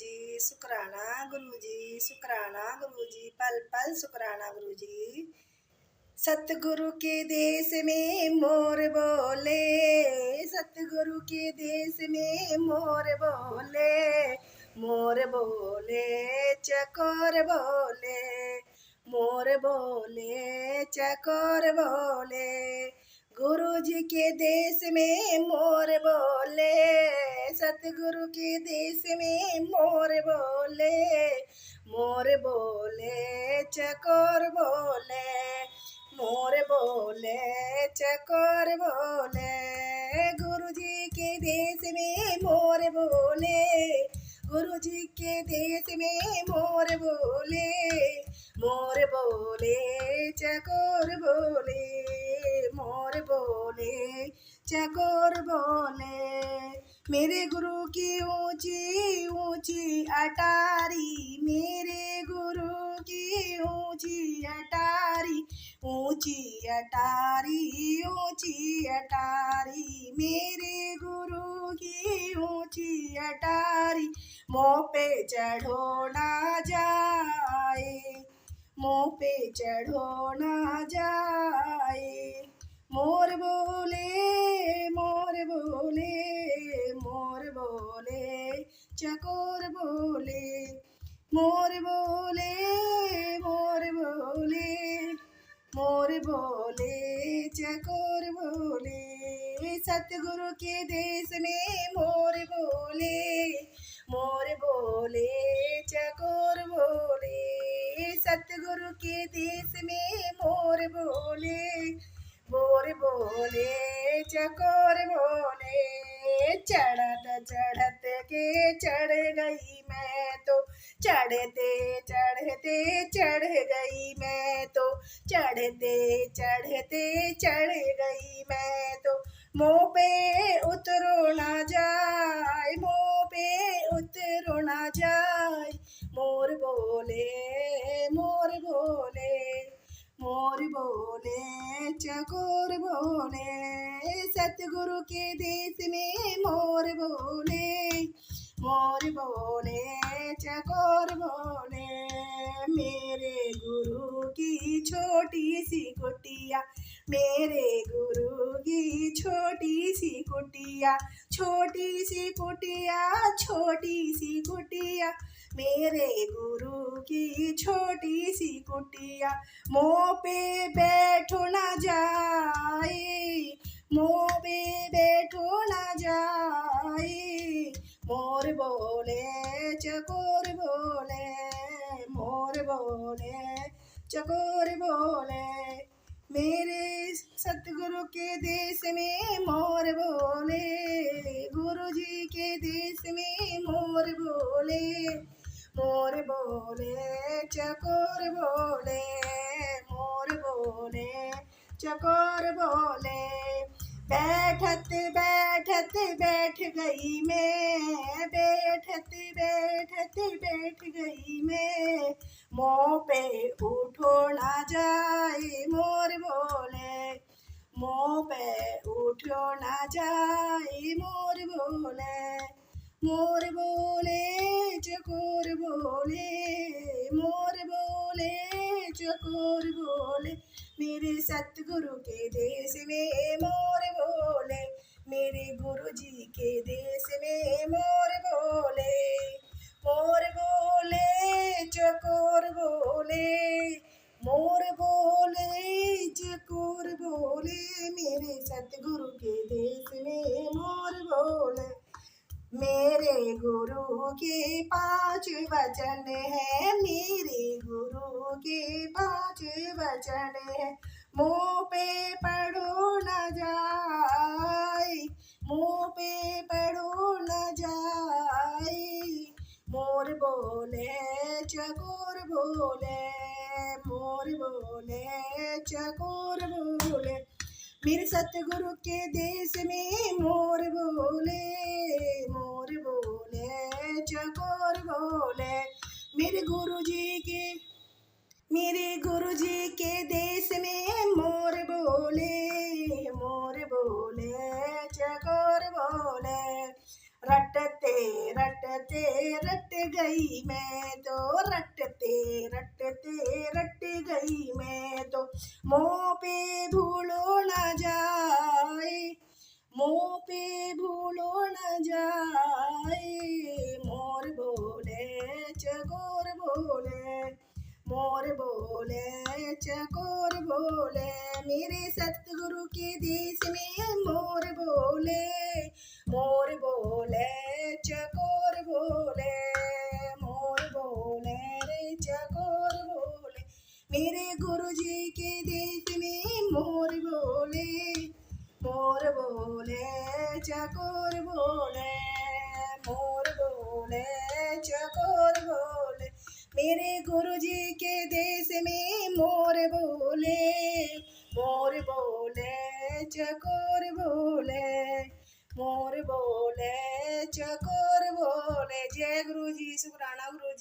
गुरुजी, शुक्राना गुरुजी, शुक्राना गुरुजी, पल पल शुक्राना गुरुजी। सतगुरु के देश में मोर बोले, सतगुरु के देश में मोर बोले, मोर बोले चकोर बोले, मोर बोले चकोर बोले। गुरु जी के देश में मोर बोले, सतगुरु के देश में मोर बोले, मोर बोले चकोर बोले, मोर बोले चकोर बोले। गुरु जी के देश में मोर बोले, गुरु जी के देश में मोर बोले, मोर बोले चकोर बोले, मोर बोले चकोर बोले। मेरे गुरु की ऊंची ऊंची अटारी, मेरे गुरु की ऊंची अटारी, ऊंची अटारी ऊंची अटारी, मेरे गुरु की ऊंची अटारी। मुँह पे चढ़ो ना जाए, मुँह पे चढ़ो ना जाए। मोर बोले मोर बोले, मोर बोले चकोर बोले, मोर बोले मोर बोले, मोर बोले चकोर बोले। सतगुरु के देश में मोर बोले, मोर बोले चकोर बोले। सतगुरु के देश में मोर बोले, मोर बोले चकोर बोले। चढ़त चढ़त के चढ़ गई मैं तो, चढ़ते चढ़ते चढ़ गई मैं तो, चढ़ते चढ़ते चढ़ गई मैं तो। मुँह पे उतरो ना जाए, मुँह पे उतरो ना जाए। मोर बोले मोर बोले, मोर बोले चकोर बोले। सतगुरु के देश में मोर बोले, मोर बोले चकोर बोले। मेरे गुरु की छोटी सी कुटिया, मेरे गुरु की छोटी सी कुटिया, छोटी सी कुटिया छोटी सी कुटिया, मेरे गुरु की छोटी सी कुटिया। मुँह पे बैठो ना जाए, मुँह पे बैठो ना जाए। मोर बोले चकोर बोले, मोर बोले चकोर बोले। मेरे सतगुरु के देश में मोर बोले, गुरु जी के देश में मोर बोले, मोर बोले चकोर बोले, मोर बोले चकोर बोले। बैठत बैठत बैठ गई मैं, बैठत बैठत बैठ गई मैं। मुँह पे उठो ना जाए, मोर बोले मुँह पे उठो ना जाए। मोर बोले, मोर बोले चकोर बोले, मोर बोले चकोर बोले। मेरे सतगुरु के देश में मोर बोले, मेरे गुरु जी के देश में मोर बोले, मोर बोले चकोर बोले, मोर बोले चकोर बोले। मेरे सतगुरु के देश में मोर बोले। मेरे गुरु के 5 वचन है, मेरे गुरु के 5 वचन है। मुँह पे पढ़ो न जाए, मुँह पे पढ़ो न जाए। मोर बोले चकोर बोले, मोर बोले चकोर बोले। मेरे सतगुरु के देश में मोर बोले, मोर बोले चकोर बोले। मेरे गुरु जी के देश में मोर बोले, मोर बोले चकोर बोले। रटते रटते रट गई मैं तो, रटते रटते रट गई मैं तो। मुँह पे भूलो न जाए, मुँह पे भूलो न जाए, मोर बोले चकोर बोले, मोर बोले चकोर बोले, मेरे सतगुरु के देश में मोर बोले, मोर बोले चकोर बोले, मोर बोले रे चकोर बोले, मेरे गुरु जी के देश में मोर बोले, मोर बोले चकोर बोले, मोर बोले चकोर बोले, मेरे गुरु जी के देश में मोर बोले, मोर बोले चकोर बोले, मोर बोले चकोर बोले। जय गुरु जी, शुक्राना गुरु जी।